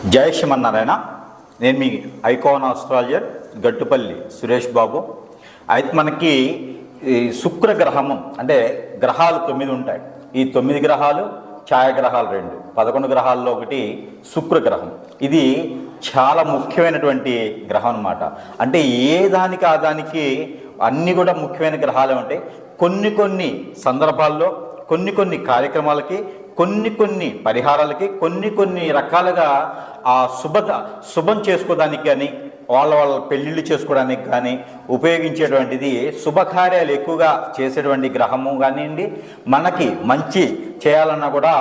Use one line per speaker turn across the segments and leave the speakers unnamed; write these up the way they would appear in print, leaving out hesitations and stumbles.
జై శ్రీమన్నారాయణ. నేను మీ icon astrologer Gattupalli Suresh Babu. అయితే మనకి ఈ శుక్రగ్రహము అంటే గ్రహాలు 9 ఉంటాయి. ఈ 9 గ్రహాలు ఛాయాగ్రహాలు 2, 11 గ్రహాల్లో ఒకటి శుక్రగ్రహం. ఇది చాలా ముఖ్యమైనటువంటి గ్రహం అన్నమాట. అంటే ఏ దానికి ఆ దానికి అన్నీ కూడా ముఖ్యమైన గ్రహాలే ఉంటాయి. కొన్ని సందర్భాల్లో కొన్ని కార్యక్రమాలకి కొన్ని పరిహారాలకి కొన్ని రకాలుగా ఆ శుభం చేసుకోవడానికి కానీ వాళ్ళ పెళ్ళిళ్ళు చేసుకోవడానికి కానీ ఉపయోగించేటువంటిది శుభకార్యాలు ఎక్కువగా చేసేటువంటి గ్రహము కానివ్వండి. మనకి మంచి చేయాలన్నా కూడా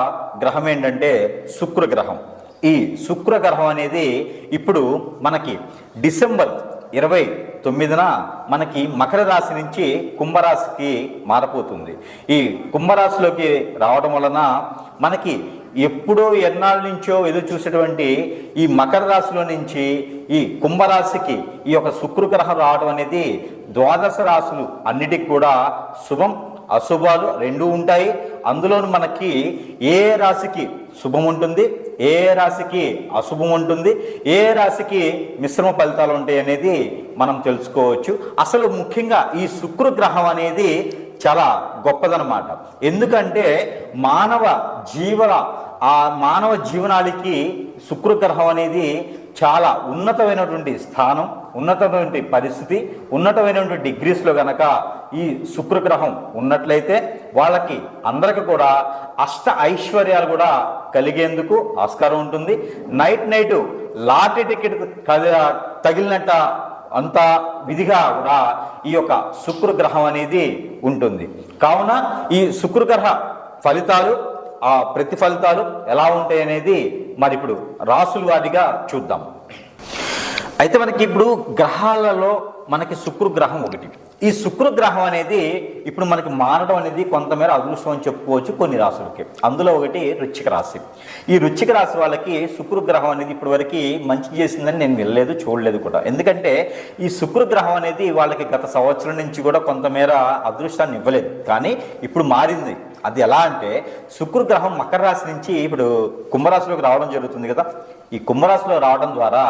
గ్రహం ఏంటంటే శుక్రగ్రహం. ఈ శుక్రగ్రహం అనేది ఇప్పుడు మనకి డిసెంబర్ 29న మనకి మకర రాశి నుంచి కుంభరాశికి మారపోతుంది. ఈ కుంభరాశిలోకి రావడం వలన మనకి ఎప్పుడో ఎన్నాళ్ళ నుంచో ఎదురు చూసేటువంటి ఈ మకర రాశిలో నుంచి ఈ కుంభరాశికి ఈ యొక్క శుక్రగ్రహం రావడం అనేది ద్వాదశ రాశులు అన్నిటికి కూడా శుభం అశుభాలు 2 ఉంటాయి. అందులోనూ మనకి ఏ రాశికి శుభం ఉంటుంది, ఏ రాశికి అశుభం ఉంటుంది, ఏ రాశికి మిశ్రమ ఫలితాలు ఉంటాయి అనేది మనం తెలుసుకోవచ్చు. అసలు ముఖ్యంగా ఈ శుక్రగ్రహం అనేది చాలా గొప్పదనమాట. ఎందుకంటే మానవ జీవనానికి శుక్రగ్రహం అనేది చాలా ఉన్నతమైనటువంటి స్థానం, ఉన్నతమైనటువంటి పరిస్థితి, ఉన్నతమైనటువంటి డిగ్రీస్లో గనక ఈ శుక్రగ్రహం ఉన్నట్లయితే వాళ్ళకి అందరికీ కూడా అష్ట ఐశ్వర్యాలు కూడా కలిగేందుకు ఆస్కారం ఉంటుంది. నైట్ లాటరీ టికెట్ తగిలినట్ట అంత విధిగా కూడా ఈ యొక్క శుక్రగ్రహం అనేది ఉంటుంది. కావున ఈ శుక్రగ్రహ ఫలితాలు ఆ ప్రతిఫలితాలు ఎలా ఉంటాయి అనేది మరి ఇప్పుడు రాసుల వారిగా చూద్దాం. అయితే మనకి ఇప్పుడు గ్రహాలలో మనకి శుక్రగ్రహం ఒకటి. ఈ శుక్రగ్రహం అనేది ఇప్పుడు మనకి మారడం అనేది కొంతమేర అదృష్టం అని చెప్పుకోవచ్చు కొన్ని రాశులకి. అందులో ఒకటి వృశ్చిక రాశి. ఈ వృశ్చిక రాశి వాళ్ళకి శుక్రగ్రహం అనేది ఇప్పటి వరకు మంచి చేసిందని నేను వినలేదు, చూడలేదు కూడా. ఎందుకంటే ఈ శుక్రగ్రహం అనేది వాళ్ళకి గత సంవత్సరం నుంచి కూడా కొంతమేర అదృష్టాన్ని ఇవ్వలేదు, కానీ ఇప్పుడు మారింది. అది ఎలా అంటే శుక్రగ్రహం మకర రాశి నుంచి ఇప్పుడు కుంభరాశిలోకి రావడం జరుగుతుంది కదా. ఈ కుంభరాశిలో రావడం ద్వారా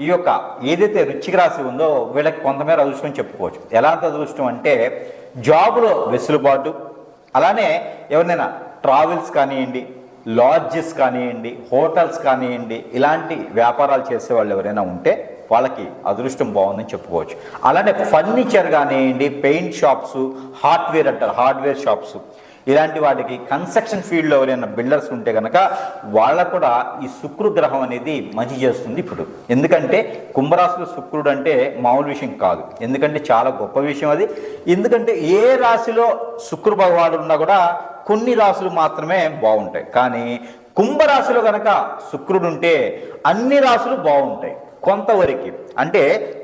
ఈ యొక్క ఏదైతే వృశ్చిక రాశి ఉందో వీళ్ళకి కొంతమేర అదృష్టం చెప్పుకోవచ్చు. ఎలాంటి అదృష్టం అంటే జాబులో వెసులుబాటు, అలానే ఎవరినైనా ట్రావెల్స్ కానివ్వండి, లాడ్జెస్ కానివ్వండి, హోటల్స్ కానివ్వండి, ఇలాంటి వ్యాపారాలు చేసేవాళ్ళు ఎవరైనా ఉంటే వాళ్ళకి అదృష్టం బాగుందని చెప్పుకోవచ్చు. అలానే ఫర్నిచర్ కానివ్వండి, పెయింట్ షాప్స్, హార్డ్వేర్ షాప్స్, ఇలాంటి వాటికి కన్స్ట్రక్షన్ ఫీల్డ్లో ఎవరైనా బిల్డర్స్ ఉంటే కనుక వాళ్ళకు కూడా ఈ శుక్రగ్రహం అనేది మంచి చేస్తుంది ఇప్పుడు. ఎందుకంటే కుంభరాశిలో శుక్రుడు అంటే మామూలు విషయం కాదు, ఎందుకంటే చాలా గొప్ప విషయం అది. ఎందుకంటే ఏ రాశిలో శుక్ర భగవానుడు ఉన్నా కూడా కొన్ని రాశులు మాత్రమే బాగుంటాయి, కానీ కుంభరాశిలో కనుక శుక్రుడు ఉంటే అన్ని రాశులు బాగుంటాయి కొంతవరకు. అంటే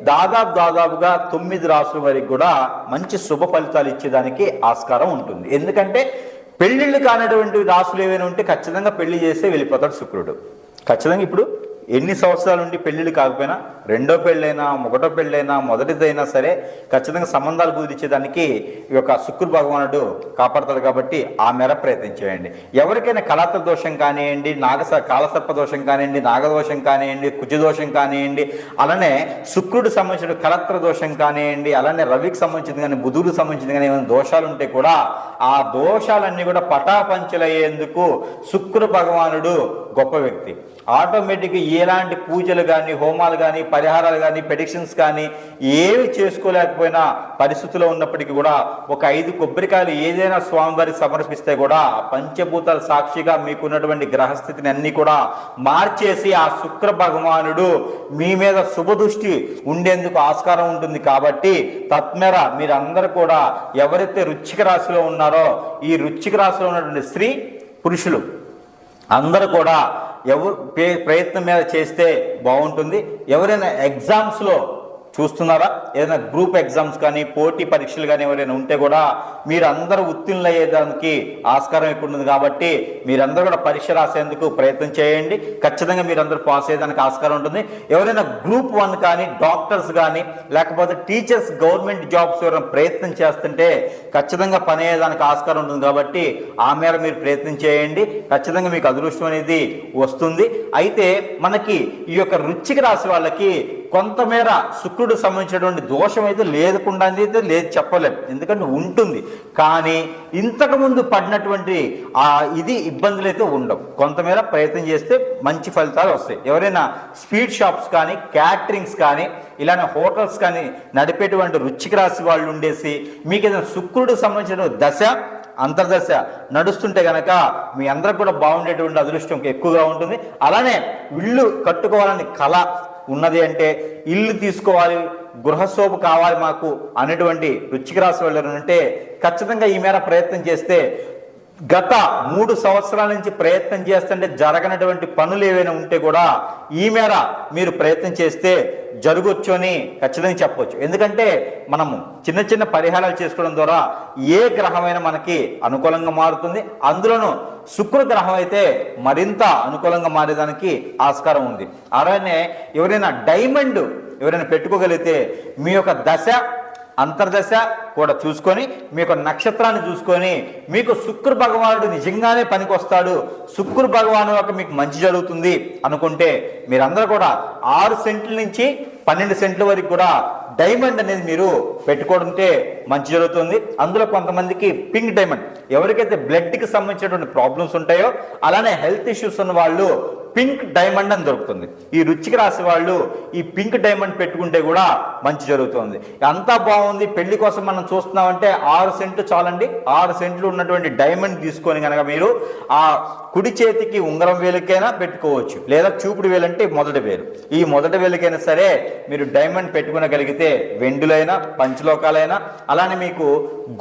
దాదాపుగా 9 రాసుల వరకు కూడా మంచి శుభ ఫలితాలు ఇచ్చేదానికి ఆస్కారం ఉంటుంది. ఎందుకంటే పెళ్ళిళ్ళు కానటువంటి రాసులు ఏవైనా ఉంటే ఖచ్చితంగా పెళ్లి చేస్తే వెళ్ళిపోతాడు శుక్రుడు. ఖచ్చితంగా ఇప్పుడు ఎన్ని సంవత్సరాల నుండి పెళ్ళిళ్ళు కాకపోయినా, రెండో పెళ్ళైనా ఒకటో పెళ్ళైనా మొదటిదైనా సరే ఖచ్చితంగా సంబంధాలు కుదిర్చేదానికి ఈ యొక్క శుక్ర భగవానుడు కాపాడతాడు. కాబట్టి ఆ మేర ప్రయత్నం చేయండి. ఎవరికైనా కళాత్ర దోషం కానివ్వండి, కాలసర్ప దోషం కానివ్వండి, నాగదోషం కానివ్వండి, కుజదోషం కానివ్వండి, అలానే శుక్రుడికి సంబంధించిన కళత్ర దోషం కానివ్వండి, అలానే రవికి సంబంధించింది కానీ బుధుడికి సంబంధించింది కానీ ఏమైనా దోషాలు ఉంటే కూడా ఆ దోషాలన్నీ కూడా పటాపంచలయ్యేందుకు శుక్ర భగవానుడు గొప్ప వ్యక్తి. ఆటోమేటిక్గా ఎలాంటి పూజలు కానీ, హోమాలు కానీ, పరిహారాలు కానీ, ప్రెడిక్షన్స్ కానీ ఏవి చేసుకోలేకపోయినా పరిస్థితుల్లో ఉన్నప్పటికీ కూడా ఒక 5 కొబ్బరికాయలు ఏదైనా స్వామివారికి సమర్పిస్తే కూడా పంచభూతాల సాక్షిగా మీకున్నటువంటి గ్రహస్థితిని అన్ని కూడా మార్చేసి ఆ శుక్ర భగవానుడు మీ మీద శుభదృష్టి ఉండేందుకు ఆస్కారం ఉంటుంది. కాబట్టి తత్మేర మీరందరూ కూడా ఎవరైతే వృశ్చిక రాశిలో ఉన్నారో ఈ వృశ్చిక రాశిలో ఉన్నటువంటి స్త్రీ పురుషులు అందరూ కూడా ప్రయత్నం మీద చేస్తే బాగుంటుంది. ఎవరైనా ఎగ్జామ్స్లో చూస్తున్నారా? ఏదైనా గ్రూప్ ఎగ్జామ్స్ కానీ పోటీ పరీక్షలు కానీ ఎవరైనా ఉంటే కూడా మీరందరూ ఉత్తీర్ణులు అయ్యేదానికి ఆస్కారం ఎక్కువ ఉంటుంది. కాబట్టి మీరందరూ కూడా పరీక్ష రాసేందుకు ప్రయత్నం చేయండి. ఖచ్చితంగా మీరందరూ పాస్ అయ్యేదానికి ఆస్కారం ఉంటుంది. ఎవరైనా గ్రూప్ 1 కానీ డాక్టర్స్ కానీ లేకపోతే టీచర్స్ గవర్నమెంట్ జాబ్స్ ఎవరైనా ప్రయత్నం చేస్తుంటే ఖచ్చితంగా పని అయ్యేదానికి ఆస్కారం ఉంటుంది. కాబట్టి ఆ మేర మీరు ప్రయత్నం చేయండి. ఖచ్చితంగా మీకు అదృష్టం అనేది వస్తుంది. అయితే మనకి ఈ యొక్క వృశ్చిక రాశి వాళ్ళకి కొంతమేర శుక్రుడు సంబంధించినటువంటి దోషం అయితే లేకుండా అయితే లేదు చెప్పలేము, ఎందుకంటే ఉంటుంది. కానీ ఇంతకుముందు పడినటువంటి ఇది ఇబ్బందులు అయితే ఉండవు. కొంతమేర ప్రయత్నం చేస్తే మంచి ఫలితాలు వస్తాయి. ఎవరైనా స్వీట్ షాప్స్ కానీ క్యాటరింగ్స్ కానీ ఇలానే హోటల్స్ కానీ నడిపేటువంటి వృశ్చిక రాశి వాళ్ళు ఉండేసి మీకు ఏదైనా శుక్రుడు సంబంధించిన దశ అంతర్దశ నడుస్తుంటే కనుక మీ అందరికి కూడా బాగుండేటువంటి అదృష్టం ఎక్కువగా ఉంటుంది. అలానే ఇల్లు కట్టుకోవాలని కళ ఉన్నది అంటే, ఇల్లు తీసుకోవాలి, గృహశోభ కావాలి మాకు అనేటువంటి వృశ్చిక రాశి వాళ్ళు అంటే ఖచ్చితంగా ఈ మేర ప్రయత్నం చేస్తే గత 3 సంవత్సరాల నుంచి ప్రయత్నం చేస్తుంటే జరగనటువంటి పనులు ఏవైనా ఉంటే కూడా ఈ మేర మీరు ప్రయత్నం చేస్తే జరగొచ్చు అని ఖచ్చితంగా చెప్పవచ్చు. ఎందుకంటే మనము చిన్న చిన్న పరిహారాలు చేసుకోవడం ద్వారా ఏ గ్రహమైనా మనకి అనుకూలంగా మారుతుంది. అందులోనూ శుక్ర గ్రహం అయితే మరింత అనుకూలంగా మారేదానికి ఆస్కారం ఉంది. అలానే ఎవరైనా డైమండ్ ఎవరైనా పెట్టుకోగలిగితే మీ యొక్క దశ అంతర్దశ కూడా చూసుకొని మీ యొక్క నక్షత్రాన్ని చూసుకొని మీకు శుక్ర భగవానుడు నిజంగానే పనికి వస్తాడు, శుక్ర భగవాను యొక్క మీకు మంచి జరుగుతుంది అనుకుంటే మీరందరూ కూడా 6 సెంట్ల నుంచి 12 సెంట్ల వరకు కూడా డైమండ్ అనేది మీరు పెట్టుకోవడంటే మంచి జరుగుతుంది. అందులో కొంతమందికి పింక్ డైమండ్, ఎవరికైతే బ్లడ్కి సంబంధించినటువంటి ప్రాబ్లమ్స్ ఉంటాయో అలానే హెల్త్ ఇష్యూస్ ఉన్న వాళ్ళు పింక్ డైమండ్ అని దొరుకుతుంది. ఈ వృశ్చిక రాశి వాళ్ళు ఈ పింక్ డైమండ్ పెట్టుకుంటే కూడా మంచి జరుగుతుంది. అంతా బాగుంది, పెళ్లి కోసం మనం చూస్తున్నామంటే 6 సెంట్లు చాలండి. 6 సెంట్లు ఉన్నటువంటి డైమండ్ తీసుకొని కనుక మీరు ఆ కుడి చేతికి ఉంగరం వేలుకైనా పెట్టుకోవచ్చు, లేదా చూపుడు వేలంటే మొదటి వేలు, ఈ మొదటి వేలుకైనా సరే మీరు డైమండ్ పెట్టుకోగలిగితే వెండులైనా పంచలోకాలైనా అలానే మీకు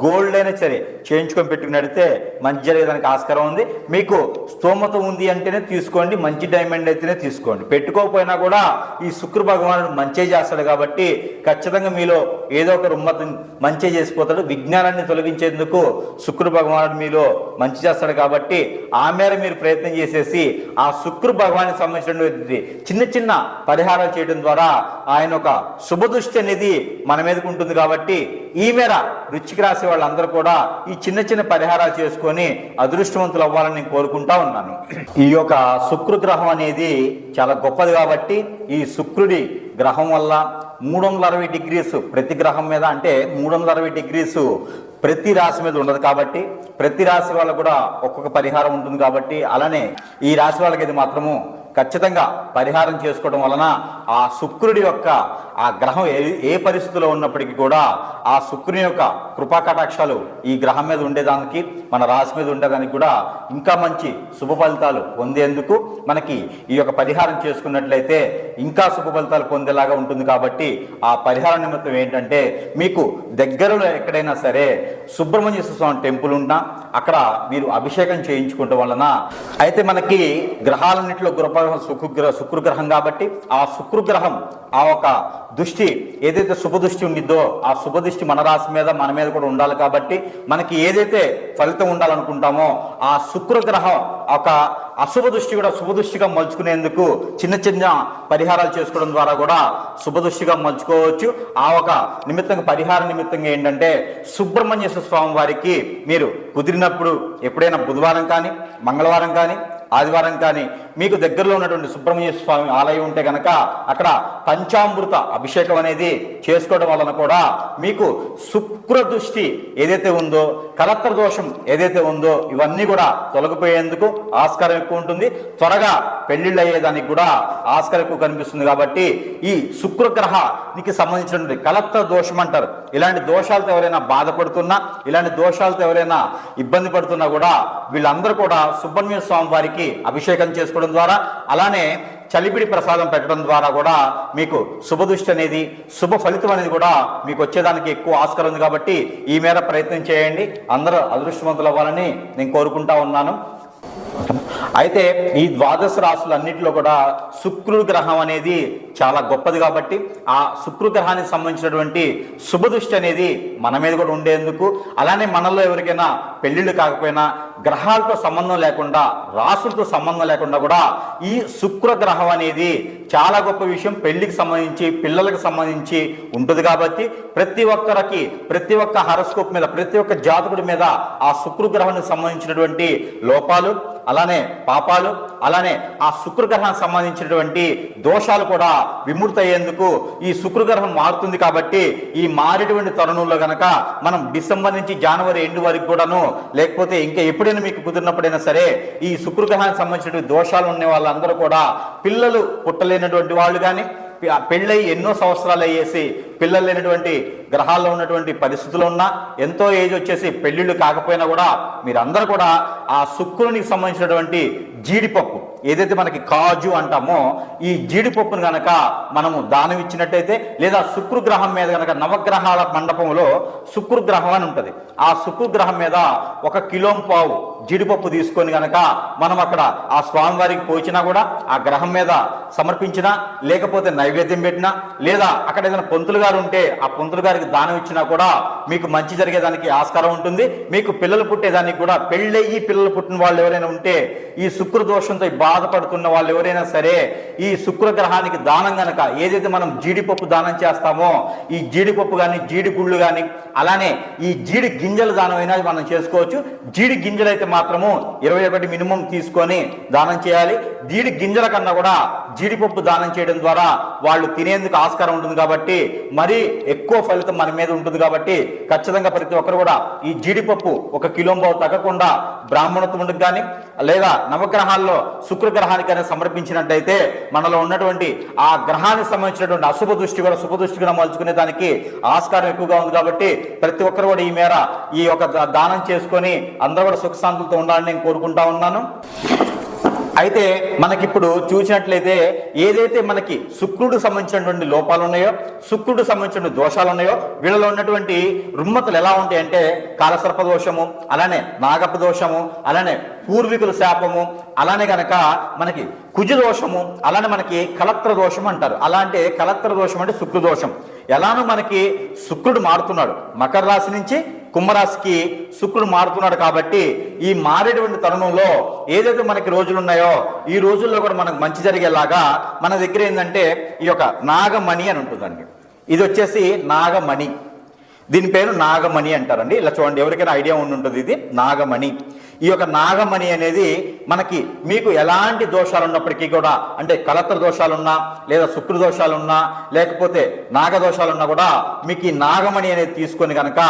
గోల్డ్ అయినా సరే చేయించుకొని పెట్టుకున్నట్టయితే మంచి జరిగేదానికి ఆస్కారం ఉంది. మీకు స్తోమత ఉంది అంటేనే తీసుకోండి, మంచి డైమండ్ అయితేనే తీసుకోండి. పెట్టుకోకపోయినా కూడా ఈ శుక్ర భగవానుడు మంచి చేస్తాడు కాబట్టి ఖచ్చితంగా మీలో ఏదో ఒక ఉన్నతిని మంచి చేసిపోతాడు. విజ్ఞానాన్ని తొలగించేందుకు శుక్ర భగవానుడు మీలో మంచి చేస్తాడు కాబట్టి ఆ మేర మీరు ప్రయత్నం చేసేసి ఆ శుక్ర భగవానికి సంబంధించినటువంటి చిన్న చిన్న పరిహారాలు చేయడం ద్వారా ఆయన ఒక శుభదృష్టి అనేది మన మీదకు ఉంటుంది. కాబట్టి ఈ మేర వృశ్చిక రాశి వాళ్ళందరూ కూడా ఈ చిన్న చిన్న పరిహారాలు చేసుకొని అదృష్టవంతులు అవ్వాలని నేను కోరుకుంటా ఉన్నాను. ఈ యొక్క శుక్ర గ్రహం అనేది చాలా గొప్పది కాబట్టి ఈ శుక్రుడి గ్రహం వల్ల 360 డిగ్రీస్ ప్రతి గ్రహం మీద, అంటే 360 డిగ్రీస్ ప్రతి రాశి మీద ఉండదు కాబట్టి ప్రతి రాశి వాళ్ళకు కూడా ఒక్కొక్క పరిహారం ఉంటుంది. కాబట్టి అలానే ఈ రాశి వాళ్ళకి ఇది మాత్రము ఖచ్చితంగా పరిహారం చేసుకోవడం వలన ఆ శుక్రుడి యొక్క ఆ గ్రహం ఏ పరిస్థితిలో ఉన్నప్పటికీ కూడా ఆ శుక్రుని యొక్క కృపా కటాక్షాలు ఈ గ్రహం మీద ఉండేదానికి మన రాశి మీద ఉండేదానికి కూడా ఇంకా మంచి శుభ ఫలితాలు పొందేందుకు మనకి ఈ యొక్క పరిహారం చేసుకున్నట్లయితే ఇంకా శుభ ఫలితాలు పొందేలాగా ఉంటుంది. కాబట్టి ఆ పరిహార నిమిత్తం ఏంటంటే మీకు దగ్గరలో ఎక్కడైనా సరే సుబ్రహ్మణ్యేశ్వర స్వామి టెంపుల్ ఉన్నా అక్కడ మీరు అభిషేకం చేయించుకోవడం వలన, అయితే మనకి గ్రహాలన్నింటిలో శుక్రగ్రహం కాబట్టి ఆ శుక్రగ్రహం ఆ ఒక దృష్టి ఏదైతే శుభదృష్టి ఉండిద్దో ఆ శుభదృష్టి మన రాశి మీద మన మీద కూడా ఉండాలి. కాబట్టి మనకి ఏదైతే ఫలితం ఉండాలనుకుంటామో ఆ శుక్రగ్రహం ఒక అశుభ దృష్టి కూడా శుభదృష్టిగా మలుచుకునేందుకు చిన్న చిన్న పరిహారాలు చేసుకోవడం ద్వారా కూడా శుభదృష్టిగా మలుచుకోవచ్చు. ఆ ఒక నిమిత్తంగా పరిహార నిమిత్తంగా ఏంటంటే సుబ్రహ్మణ్యేశ్వర స్వామి వారికి మీరు కుదిరినప్పుడు ఎప్పుడైనా బుధవారం కానీ మంగళవారం కానీ ఆదివారం కానీ మీకు దగ్గరలో ఉన్నటువంటి సుబ్రహ్మణ్యేశ్వర స్వామి ఆలయం ఉంటే కనుక అక్కడ పంచామృత అభిషేకం అనేది చేసుకోవడం వలన కూడా మీకు శుక్ర దృష్టి ఏదైతే ఉందో, కలత్ర దోషం ఏదైతే ఉందో ఇవన్నీ కూడా తొలగిపోయేందుకు ఆస్కారం ఎక్కువ ఉంటుంది. త్వరగా పెళ్లిళ్ళు అయ్యేదానికి కూడా ఆస్కారం ఎక్కువ కనిపిస్తుంది. కాబట్టి ఈ శుక్రగ్రహానికి సంబంధించినటువంటి కలత్ర దోషం అంటారు. ఇలాంటి దోషాలతో ఎవరైనా బాధపడుతున్నా, ఇలాంటి దోషాలతో ఎవరైనా ఇబ్బంది పడుతున్నా కూడా వీళ్ళందరూ కూడా సుబ్రహ్మణ్య స్వామి వారికి అభిషేకం చేసుకోవడం ద్వారా అలానే చలిపిడి ప్రసాదం పెట్టడం ద్వారా కూడా మీకు శుభదృష్టి అనేది శుభ ఫలితం అనేది కూడా మీకు వచ్చేదానికి ఎక్కువ ఆస్కారం ఉంది. కాబట్టి ఈ మేర ప్రయత్నం చేయండి. అందరూ అదృష్టవంతులు అవ్వాలని నేను కోరుకుంటా ఉన్నాను. అయితే ఈ ద్వాదశ రాశులన్నింటిలో కూడా శుక్రుడు గ్రహం అనేది చాలా గొప్పది కాబట్టి ఆ శుక్ర గ్రహానికి సంబంధించినటువంటి శుభదృష్టి అనేది మన మీద కూడా ఉండేందుకు, అలానే మనలో ఎవరికైనా పెళ్లిళ్ళు కాకపోయినా గ్రహాలతో సంబంధం లేకుండా రాశులతో సంబంధం లేకుండా కూడా ఈ శుక్ర గ్రహం అనేది చాలా గొప్ప విషయం. పెళ్లికి సంబంధించి పిల్లలకు సంబంధించి ఉంటుంది కాబట్టి ప్రతి ఒక్కరికి ప్రతి ఒక్క హారోస్కోప్ మీద ప్రతి ఒక్క జాతకుడి మీద ఆ శుక్ర గ్రహానికి సంబంధించినటువంటి లోపాలు, అలానే పాపాలు, అలానే ఆ శుక్రగ్రహానికి సంబంధించినటువంటి దోషాలు కూడా విముక్తి అయ్యేందుకు ఈ శుక్రగ్రహం మారుతుంది. కాబట్టి ఈ మారేటువంటి తరుణంలో గనక మనం డిసెంబర్ నుంచి జనవరి ఎండ్ వరకు కూడాను, లేకపోతే ఇంకా ఎప్పుడైనా మీకు కుదిరినప్పుడైనా సరే ఈ శుక్రగ్రహానికి సంబంధించినటువంటి దోషాలు ఉన్న వాళ్ళందరూ కూడా పిల్లలు పుట్టలేనటువంటి వాళ్ళు కానీ పెళ్ళై ఎన్నో సంవత్సరాలు అయ్యేసి పిల్లలు లేనటువంటి గ్రహాల్లో ఉన్నటువంటి పరిస్థితులు ఉన్నా, ఎంతో ఏజ్ వచ్చేసి పెళ్ళిళ్ళు కాకపోయినా కూడా మీరందరూ కూడా ఆ శుక్రునికి సంబంధించినటువంటి జీడిపప్పు ఏదైతే మనకి కాజు అంటామో ఈ జీడిపప్పును గనక మనము దానం ఇచ్చినట్టయితే, లేదా శుక్రగ్రహం మీద గనక నవగ్రహాల మండపంలో శుక్రగ్రహం అని ఉంటుంది, ఆ శుక్రగ్రహం మీద 1 కిలో పావు జీడిపప్పు తీసుకొని గనక మనం అక్కడ ఆ స్వామివారికి పోచినా కూడా, ఆ గ్రహం మీద సమర్పించినా, లేకపోతే నైవేద్యం పెట్టినా, లేదా అక్కడ ఏదైనా పంతులు గారు ఉంటే ఆ పంతులు గారికి దానం ఇచ్చినా కూడా మీకు మంచి జరిగేదానికి ఆస్కారం ఉంటుంది. మీకు పిల్లలు పుట్టేదానికి కూడా, పెళ్ళయ్యి పిల్లలు పుట్టిన వాళ్ళు ఎవరైనా ఉంటే, ఈ శుక్ర దోషంతో బాధపడుతున్న వాళ్ళు ఎవరైనా సరే ఈ శుక్రగ్రహానికి దానం గనక ఏదైతే మనం జీడిపప్పు దానం చేస్తామో ఈ జీడిపప్పు కానీ జీడి గుళ్ళు కానీ అలానే ఈ జీడి గింజల దానం అయినా మనం చేసుకోవచ్చు. జీడి గింజలు అయితే మాత్రము 21 మినిమం తీసుకొని దానం చేయాలి. జీడి గింజల కన్నా కూడా జీడిపప్పు దానం చేయడం ద్వారా వాళ్ళు తినేందుకు ఆస్కారం ఉంటుంది కాబట్టి మరీ ఎక్కువ ఫలితం మన మీద ఉంటుంది కాబట్టి ఖచ్చితంగా ప్రతి ఒక్కరు కూడా ఈ జీడిపప్పు 1 కిలో పావు తగ్గకుండా బ్రాహ్మణత్వమునికి కానీ లేదా నవగ్రహాల్లో శుక్రగ్రహానికైనా సమర్పించినట్టయితే మనలో ఉన్నటువంటి ఆ గ్రహానికి సంబంధించినటువంటి అశుభ దృష్టి కూడా శుభ దృష్టిగా మలుచుకునే దానికి ఆస్కారం ఎక్కువగా ఉంది. కాబట్టి ప్రతి ఒక్కరు కూడా ఈ మేర ఈ యొక్క దానం చేసుకొని అందరూ కూడా సుఖశాంతులతో ఉండాలని నేను కోరుకుంటా ఉన్నాను. అయితే మనకిప్పుడు చూసినట్లయితే ఏదైతే మనకి శుక్రుడికి సంబంధించినటువంటి లోపాలు ఉన్నాయో, శుక్రుడికి సంబంధించిన దోషాలు ఉన్నాయో, వీళ్ళలో ఉన్నటువంటి రుమ్మతులు ఎలా ఉంటాయి అంటే కాలసర్ప దోషము, అలానే నాగప దోషము, అలానే పూర్వీకుల శాపము, అలానే గనక మనకి కుజ దోషము, అలానే మనకి కలత్ర దోషం అంటారు. అలాంటి కలత్ర దోషం అంటే శుక్ర దోషం. ఎలానో మనకి శుక్రుడు మారుతున్నాడు, మకర రాశి నుంచి కుంభరాశికి శుక్రుడు మారుతున్నాడు. కాబట్టి ఈ మారేటువంటి తరుణంలో ఏదైతే మనకి రోజులు ఉన్నాయో ఈ రోజుల్లో కూడా మనకు మంచి జరిగేలాగా మన దగ్గర ఏంటంటే ఈ యొక్క నాగమణి అని ఉంటుందండి. ఇది వచ్చేసి నాగమణి, దీని పేరు నాగమణి అంటారండి. ఇలా చూడండి, ఎవరికైనా ఐడియా ఉంటుంది, ఇది నాగమణి. ఈ యొక్క నాగమణి అనేది మనకి మీకు ఎలాంటి దోషాలు ఉన్నప్పటికీ కూడా, అంటే కలత్ర దోషాలున్నా లేదా శుక్ర దోషాలున్నా లేకపోతే నాగదోషాలున్నా కూడా మీకు ఈ నాగమణి అనేది తీసుకొని కనుక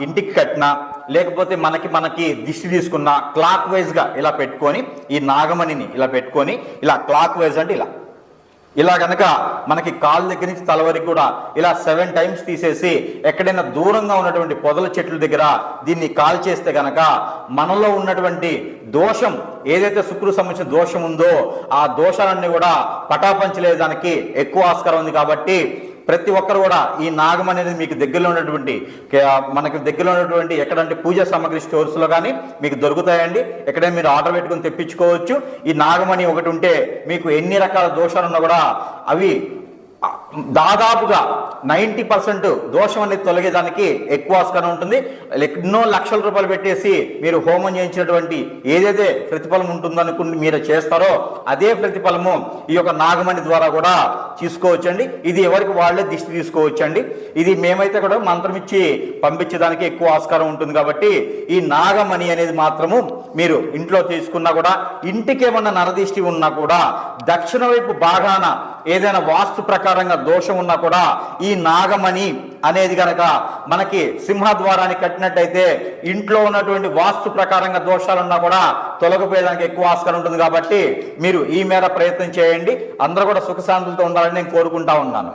ఇంటికి కట్టినా లేకపోతే మనకి దిష్టి తీసుకున్న క్లాక్ వైజ్గా ఇలా పెట్టుకొని ఈ నాగమణిని ఇలా పెట్టుకొని ఇలా క్లాక్ వైజ్ అంటే ఇలా కనుక మనకి కాళ్ళ దగ్గర నుంచి తల వరకు కూడా ఇలా 7 టైమ్స్ తీసేసి ఎక్కడైనా దూరంగా ఉన్నటువంటి పొదల చెట్ల దగ్గర దీన్ని కాల్ చేస్తే గనక మనలో ఉన్నటువంటి దోషం ఏదైతే శుక్రుడికి సంబంధించిన దోషం ఉందో ఆ దోషాలన్నీ కూడా పటాపంచలేదానికి ఎక్కువ ఆస్కారం ఉంది. కాబట్టి ప్రతి ఒక్కరు కూడా ఈ నాగమణి అనేది మీకు దగ్గరలో ఉన్నటువంటి మనకి దగ్గరలో ఉన్నటువంటి ఎక్కడంటే పూజా సామాగ్రి స్టోర్స్లో కానీ మీకు దొరుకుతాయండి. ఎక్కడైనా మీరు ఆర్డర్ పెట్టుకుని తెప్పించుకోవచ్చు. ఈ నాగమణి ఒకటి ఉంటే మీకు ఎన్ని రకాల దోషాలు ఉన్నా కూడా అవి దాదాపుగా 90% దోషం అనేది తొలగేదానికి ఎక్కువ ఆస్కారం ఉంటుంది. ఎన్నో లక్షల రూపాయలు పెట్టేసి మీరు హోమం చేయించినటువంటి ఏదైతే ప్రతిఫలం ఉంటుందనుకుని మీరు చేస్తారో అదే ప్రతిఫలము ఈ యొక్క నాగమణి ద్వారా కూడా తీసుకోవచ్చండి. ఇది ఎవరికి వాళ్ళే దిష్టి తీసుకోవచ్చండి. ఇది మేమైతే కూడా మంత్రం ఇచ్చి పంపించేదానికి ఎక్కువ ఆస్కారం ఉంటుంది. కాబట్టి ఈ నాగమణి అనేది మాత్రము మీరు ఇంట్లో తీసుకున్నా కూడా, ఇంటికి ఏమన్నా నరదిష్టి ఉన్నా కూడా, దక్షిణ వైపు భాగాన ఏదైనా వాస్తు ప్రకారంగా దోషం ఉన్నా కూడా ఈ నాగమణి అనేది గనక మనకి సింహద్వారాన్ని కట్టినట్టయితే ఇంట్లో ఉన్నటువంటి వాస్తు ప్రకారంగా దోషాలున్నా కూడా తొలగిపోయేదానికి ఎక్కువ ఆస్కారం ఉంటుంది. కాబట్టి మీరు ఈ మేర ప్రయత్నం చేయండి. అందరూ కూడా సుఖశాంతులతో ఉండాలని నేను కోరుకుంటా ఉన్నాను.